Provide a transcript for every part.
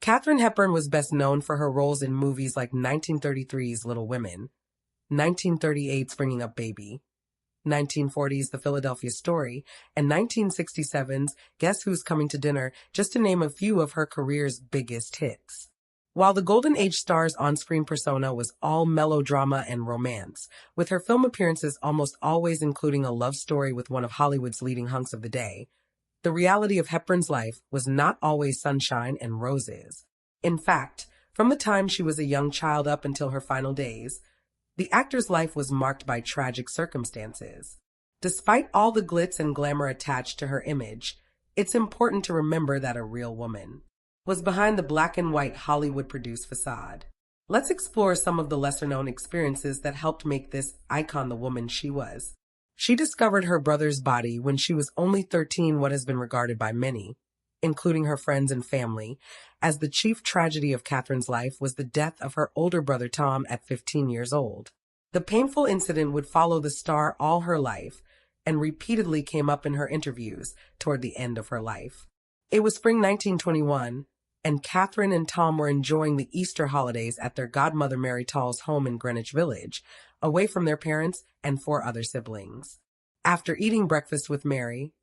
Katharine Hepburn was best known for her roles in movies like 1933's Little Women, 1938's Bringing Up Baby, 1940's The Philadelphia Story, and 1967's Guess Who's Coming to Dinner, just to name a few of her career's biggest hits. While the Golden Age star's on-screen persona was all melodrama and romance, with her film appearances almost always including a love story with one of Hollywood's leading hunks of the day, the reality of Hepburn's life was not always sunshine and roses. In fact, from the time she was a young child up until her final days, the actor's life was marked by tragic circumstances. Despite all the glitz and glamour attached to her image, it's important to remember that a real woman was behind the black and white Hollywood-produced facade. Let's explore some of the lesser-known experiences that helped make this icon the woman she was. She discovered her brother's body when she was only 13, what has been regarded by many, including her friends and family, as the chief tragedy of Katharine's life was the death of her older brother Tom at 15 years old. The painful incident would follow the star all her life and repeatedly came up in her interviews toward the end of her life. It was spring 1921, and Katharine and Tom were enjoying the Easter holidays at their godmother Mary Tall's home in Greenwich Village, away from their parents and 4 other siblings. After eating breakfast with Mary,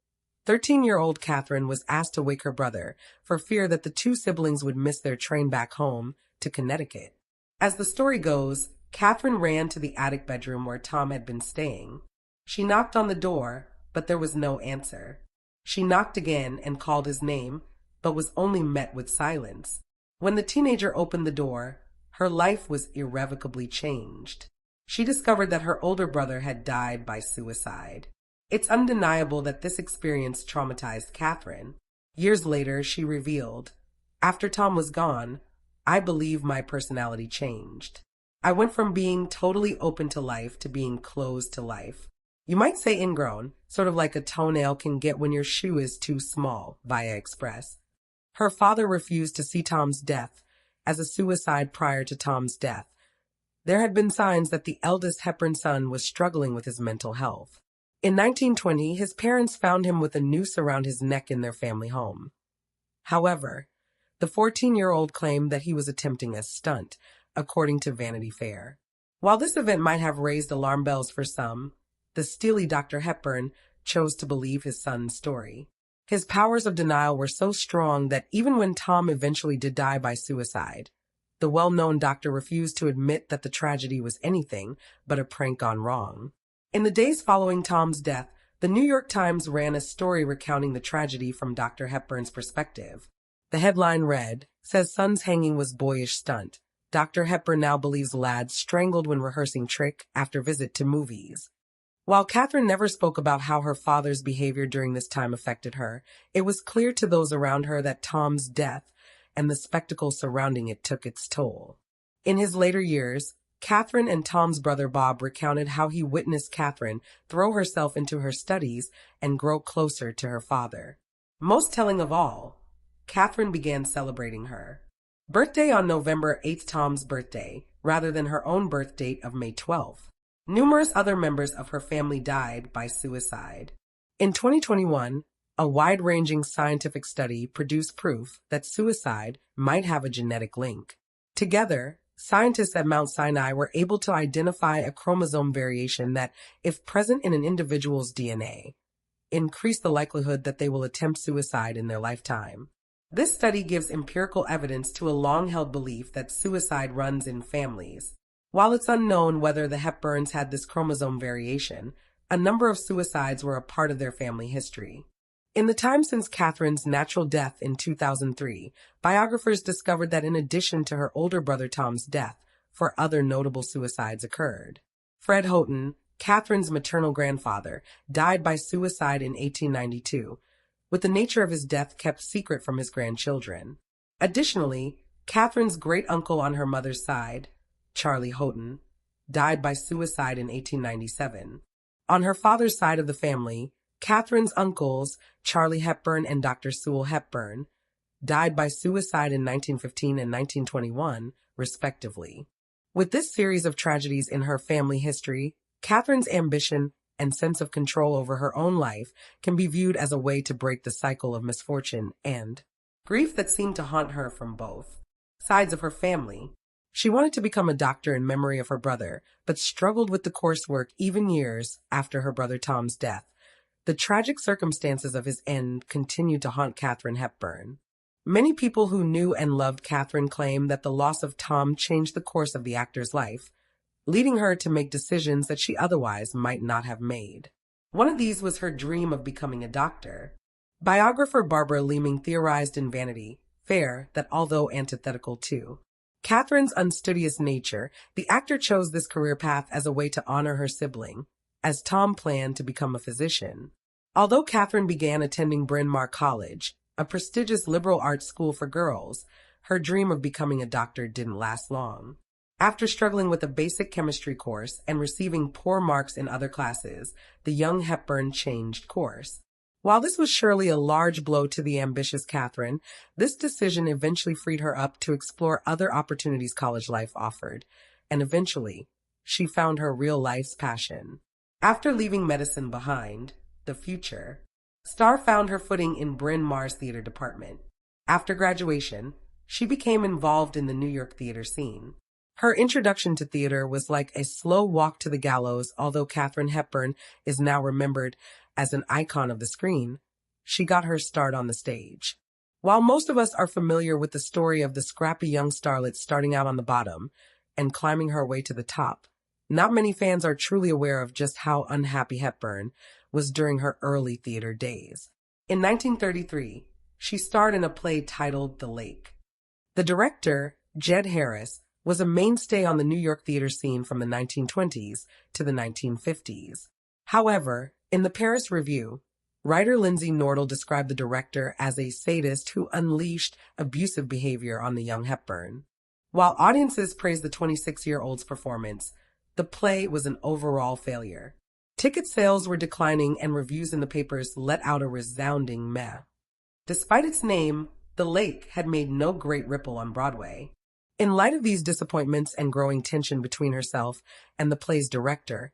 13-year-old Katharine was asked to wake her brother for fear that the 2 siblings would miss their train back home to Connecticut. As the story goes, Katharine ran to the attic bedroom where Tom had been staying. She knocked on the door, but there was no answer. She knocked again and called his name, but was only met with silence. When the teenager opened the door, her life was irrevocably changed. She discovered that her older brother had died by suicide. It's undeniable that this experience traumatized Katharine. Years later, she revealed, "After Tom was gone, I believe my personality changed. I went from being totally open to life to being closed to life. You might say ingrown, sort of like a toenail can get when your shoe is too small," Via Express. Her father refused to see Tom's death as a suicide prior to Tom's death. There had been signs that the eldest Hepburn son was struggling with his mental health. In 1920, his parents found him with a noose around his neck in their family home. However, the 14-year-old claimed that he was attempting a stunt, according to Vanity Fair. While this event might have raised alarm bells for some, the steely Dr. Hepburn chose to believe his son's story. His powers of denial were so strong that even when Tom eventually did die by suicide, the well-known doctor refused to admit that the tragedy was anything but a prank gone wrong. In the days following Tom's death, the New York Times ran a story recounting the tragedy from Dr. Hepburn's perspective. The headline read, "Says son's hanging was boyish stunt. Dr. Hepburn now believes lad strangled when rehearsing trick after visit to movies." While Katharine never spoke about how her father's behavior during this time affected her, it was clear to those around her that Tom's death and the spectacle surrounding it took its toll. In his later years, Katharine and Tom's brother Bob recounted how he witnessed Katharine throw herself into her studies and grow closer to her father. Most telling of all, Katharine began celebrating her birthday on November 8th, Tom's birthday, rather than her own birth date of May 12th. Numerous other members of her family died by suicide. In 2021, a wide-ranging scientific study produced proof that suicide might have a genetic link. Together, scientists at Mount Sinai were able to identify a chromosome variation that, if present in an individual's DNA, increased the likelihood that they will attempt suicide in their lifetime. This study gives empirical evidence to a long-held belief that suicide runs in families. While it's unknown whether the Hepburns had this chromosome variation, a number of suicides were a part of their family history. In the time since Katharine's natural death in 2003, biographers discovered that in addition to her older brother Tom's death, 4 other notable suicides occurred. Fred Houghton, Katharine's maternal grandfather, died by suicide in 1892, with the nature of his death kept secret from his grandchildren. Additionally, Katharine's great-uncle on her mother's side, Charlie Houghton, died by suicide in 1897. On her father's side of the family, Katharine's uncles, Charlie Hepburn and Dr. Sewell Hepburn, died by suicide in 1915 and 1921, respectively. With this series of tragedies in her family history, Katharine's ambition and sense of control over her own life can be viewed as a way to break the cycle of misfortune and grief that seemed to haunt her from both sides of her family. She wanted to become a doctor in memory of her brother, but struggled with the coursework even years after her brother Tom's death. The tragic circumstances of his end continued to haunt Katharine Hepburn. Many people who knew and loved Katharine claim that the loss of Tom changed the course of the actor's life, leading her to make decisions that she otherwise might not have made. One of these was her dream of becoming a doctor. Biographer Barbara Leeming theorized in Vanity Fair that although antithetical to Katharine's unstudious nature, the actor chose this career path as a way to honor her sibling, as Tom planned to become a physician. Although Katharine began attending Bryn Mawr College, a prestigious liberal arts school for girls, her dream of becoming a doctor didn't last long. After struggling with a basic chemistry course and receiving poor marks in other classes, the young Hepburn changed course. While this was surely a large blow to the ambitious Katharine, this decision eventually freed her up to explore other opportunities college life offered, and eventually, she found her real life's passion. After leaving medicine behind, the future star found her footing in Bryn Mawr's theater department. After graduation, she became involved in the New York theater scene. Her introduction to theater was like a slow walk to the gallows. Although Katharine Hepburn is now remembered as an icon of the screen, she got her start on the stage. While most of us are familiar with the story of the scrappy young starlet starting out on the bottom and climbing her way to the top, not many fans are truly aware of just how unhappy Hepburn was during her early theater days. In 1933, she starred in a play titled The Lake. The director, Jed Harris, was a mainstay on the New York theater scene from the 1920s to the 1950s. However, in the Paris Review, writer Lindsay Nordell described the director as a sadist who unleashed abusive behavior on the young Hepburn. While audiences praised the 26-year-old's performance, the play was an overall failure. Ticket sales were declining and reviews in the papers let out a resounding meh. Despite its name, The Lake had made no great ripple on Broadway. In light of these disappointments and growing tension between herself and the play's director,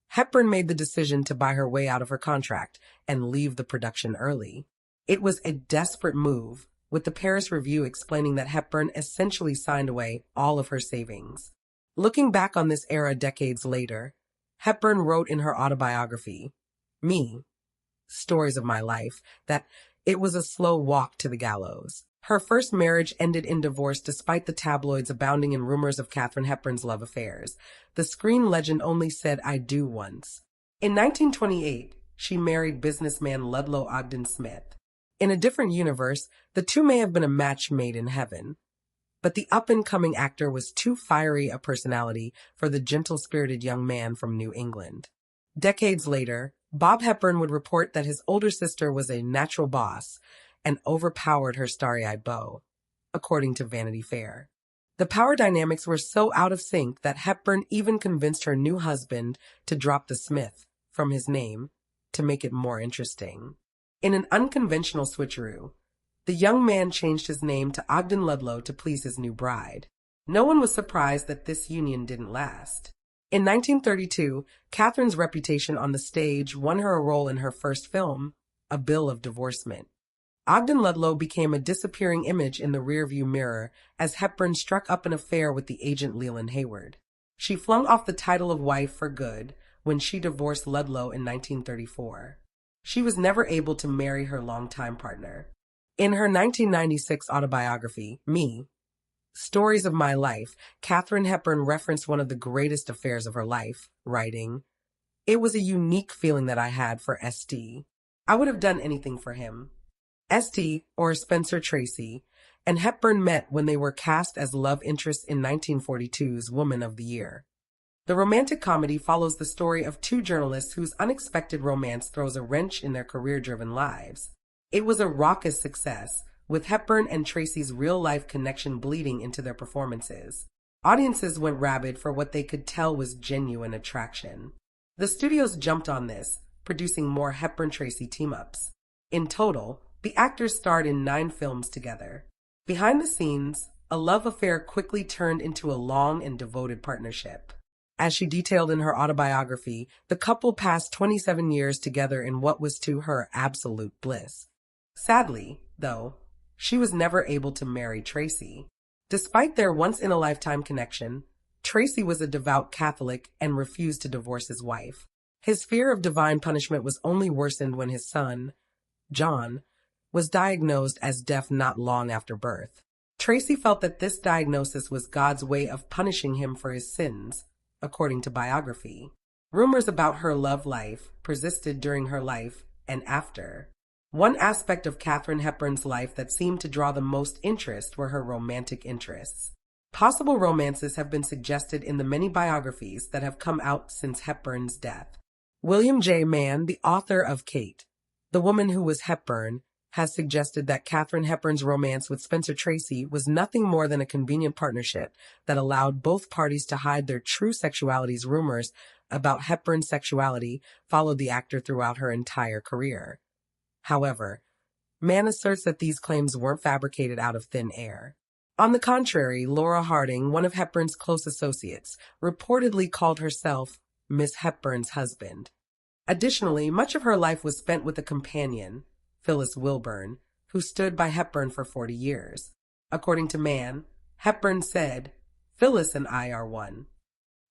Hepburn made the decision to buy her way out of her contract and leave the production early. It was a desperate move, with the Paris Review explaining that Hepburn essentially signed away all of her savings. Looking back on this era decades later, Hepburn wrote in her autobiography, Me, Stories of My Life, that it was a slow walk to the gallows. Her first marriage ended in divorce despite the tabloids abounding in rumors of Katharine Hepburn's love affairs. The screen legend only said "I do" once. In 1928, she married businessman Ludlow Ogden Smith. In a different universe, the two may have been a match made in heaven. But the up-and-coming actor was too fiery a personality for the gentle-spirited young man from New England. Decades later, Bob Hepburn would report that his older sister was a natural boss and overpowered her starry-eyed beau, according to Vanity Fair. The power dynamics were so out of sync that Hepburn even convinced her new husband to drop the Smith from his name to make it more interesting. In an unconventional switcheroo, the young man changed his name to Ogden Ludlow to please his new bride. No one was surprised that this union didn't last. In 1932, Katharine's reputation on the stage won her a role in her first film, A Bill of Divorcement. Ogden Ludlow became a disappearing image in the rearview mirror as Hepburn struck up an affair with the agent Leland Hayward. She flung off the title of wife for good when she divorced Ludlow in 1934. She was never able to marry her longtime partner. In her 1996 autobiography, Me, Stories of My Life, Katharine Hepburn referenced one of the greatest affairs of her life, writing, "It was a unique feeling that I had for St. I would have done anything for him." St, or Spencer Tracy, and Hepburn met when they were cast as love interests in 1942's Woman of the Year. The romantic comedy follows the story of two journalists whose unexpected romance throws a wrench in their career-driven lives. It was a raucous success, with Hepburn and Tracy's real-life connection bleeding into their performances. Audiences went rabid for what they could tell was genuine attraction. The studios jumped on this, producing more Hepburn-Tracy team-ups. In total, the actors starred in 9 films together. Behind the scenes, a love affair quickly turned into a long and devoted partnership. As she detailed in her autobiography, the couple passed 27 years together in what was to her absolute bliss. Sadly, though, she was never able to marry Tracy. Despite their once-in-a-lifetime connection, Tracy was a devout Catholic and refused to divorce his wife. His fear of divine punishment was only worsened when his son, John, was diagnosed as deaf not long after birth. Tracy felt that this diagnosis was God's way of punishing him for his sins, according to biography. Rumors about her love life persisted during her life and after. One aspect of Katharine Hepburn's life that seemed to draw the most interest were her romantic interests. Possible romances have been suggested in the many biographies that have come out since Hepburn's death. William J. Mann, the author of Kate, the Woman Who Was Hepburn, has suggested that Katharine Hepburn's romance with Spencer Tracy was nothing more than a convenient partnership that allowed both parties to hide their true sexualities. Rumors about Hepburn's sexuality followed the actor throughout her entire career. However, Mann asserts that these claims weren't fabricated out of thin air. On the contrary, Laura Harding, one of Hepburn's close associates, reportedly called herself Miss Hepburn's husband. Additionally, much of her life was spent with a companion, Phyllis Wilburn, who stood by Hepburn for 40 years. According to Mann, Hepburn said, "Phyllis and I are one."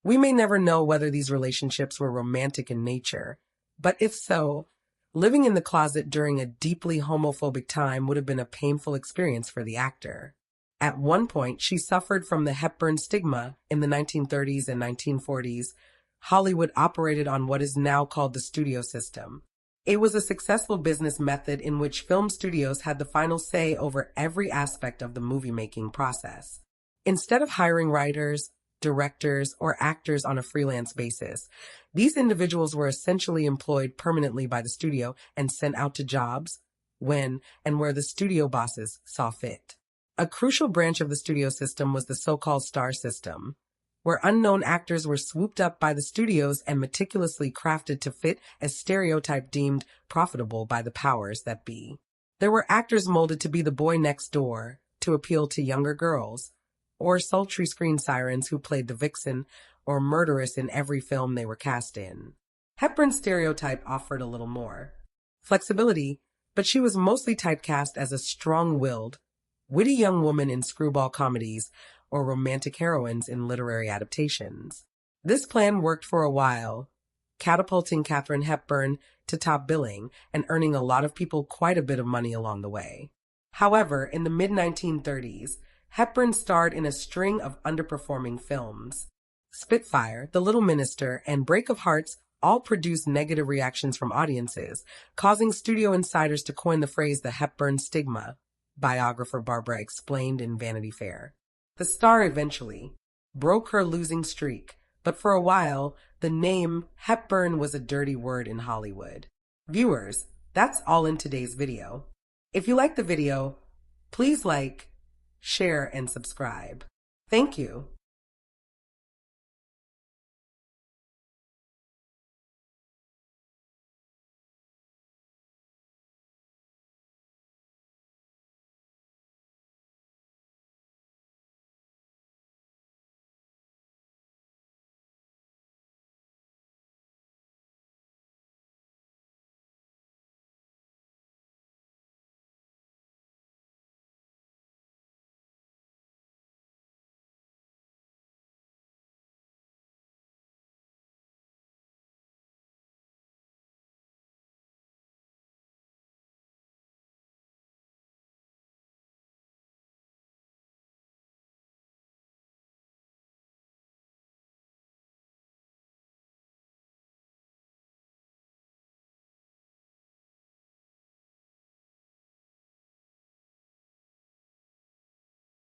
We may never know whether these relationships were romantic in nature, but if so, living in the closet during a deeply homophobic time would have been a painful experience for the actor. At one point, she suffered from the Hepburn stigma. In the 1930s and 1940s, Hollywood operated on what is now called the studio system. It was a successful business method in which film studios had the final say over every aspect of the movie-making process. Instead of hiring writers, directors, or actors on a freelance basis, these individuals were essentially employed permanently by the studio and sent out to jobs when and where the studio bosses saw fit. A crucial branch of the studio system was the so-called star system, where unknown actors were swooped up by the studios and meticulously crafted to fit a stereotype deemed profitable by the powers that be. There were actors molded to be the boy next door, to appeal to younger girls, or sultry screen sirens who played the vixen or murderess in every film they were cast in. Hepburn's stereotype offered a little more flexibility, but she was mostly typecast as a strong-willed, witty young woman in screwball comedies or romantic heroines in literary adaptations. This plan worked for a while, catapulting Katharine Hepburn to top billing and earning a lot of people quite a bit of money along the way. However, in the mid-1930s, Hepburn starred in a string of underperforming films. Spitfire, The Little Minister, and Break of Hearts all produced negative reactions from audiences, causing studio insiders to coin the phrase the Hepburn stigma, biographer Barbara explained in Vanity Fair. The star eventually broke her losing streak, but for a while, the name Hepburn was a dirty word in Hollywood. Viewers, that's all in today's video. If you liked the video, please like, share, and subscribe. Thank you.